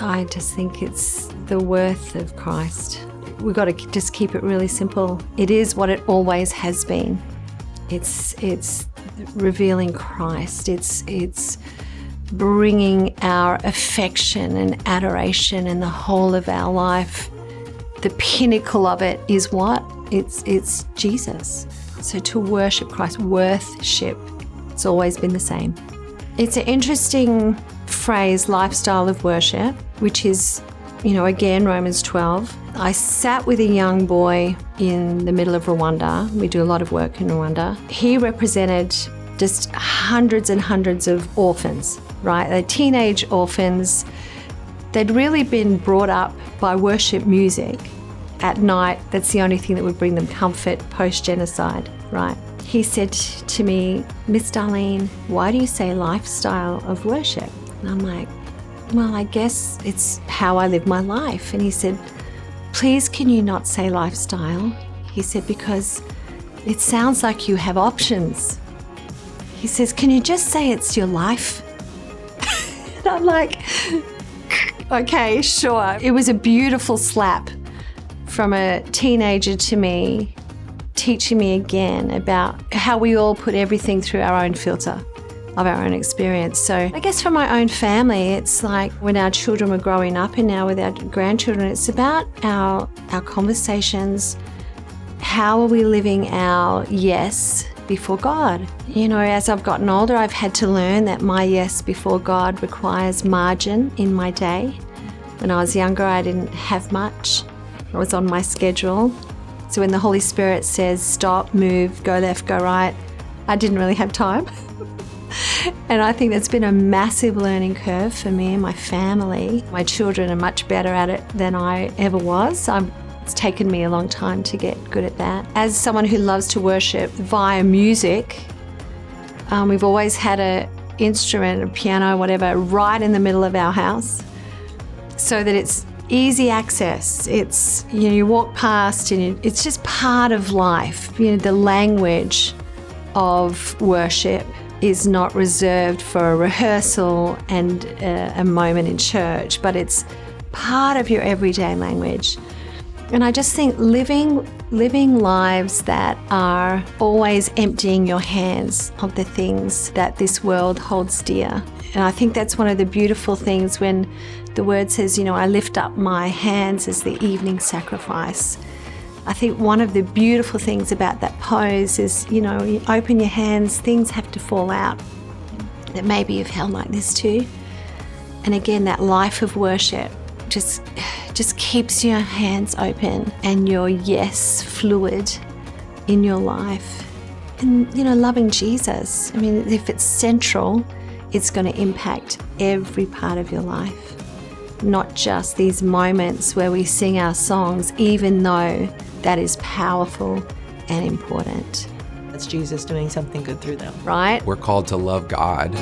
I just think it's the worth of Christ. We've got to just keep it really simple. It is what it always has been. It's revealing Christ. It's bringing our affection and adoration and the whole of our life. The pinnacle of it is what? It's Jesus. So to worship Christ, worship, it's always been the same. It's an interesting phrase, lifestyle of worship, which is, again, Romans 12. I sat with a young boy in the middle of Rwanda. We do a lot of work in Rwanda. He represented just hundreds and hundreds of orphans, right? They're teenage orphans. They'd really been brought up by worship music at night. That's the only thing that would bring them comfort post-genocide, right? He said to me, Miss Darlene, why do you say lifestyle of worship? And I'm like, well, I guess it's how I live my life. And he said, please, can you not say lifestyle? He said, because it sounds like you have options. He says, can you just say it's your life? And I'm like, okay, sure. It was a beautiful slap from a teenager to me, teaching me again about how we all put everything through our own filter of our own experience. So I guess for my own family, it's like when our children were growing up and now with our grandchildren, it's about our conversations. How are we living our yes before God? As I've gotten older, I've had to learn that my yes before God requires margin in my day. When I was younger, I didn't have much. I was on my schedule. So when the Holy Spirit says, stop, move, go left, go right, I didn't really have time. And I think that's been a massive learning curve for me and my family. My children are much better at it than I ever was. It's taken me a long time to get good at that. As someone who loves to worship via music, we've always had an instrument, a piano, whatever, right in the middle of our house so that it's easy access. It's, you walk past and it's just part of life. The language of worship is not reserved for a rehearsal and a moment in church, but it's part of your everyday language. And I just think living lives that are always emptying your hands of the things that this world holds dear. And I think that's one of the beautiful things when the word says, I lift up my hands as the evening sacrifice. I think one of the beautiful things about that pose is, you open your hands, things have to fall out that maybe you've held like this too. And again, that life of worship just keeps your hands open and your yes fluid in your life. And, loving Jesus. I mean, if it's central, it's going to impact every part of your life. Not just these moments where we sing our songs, even though that is powerful and important. That's Jesus doing something good through them. Right? We're called to love God.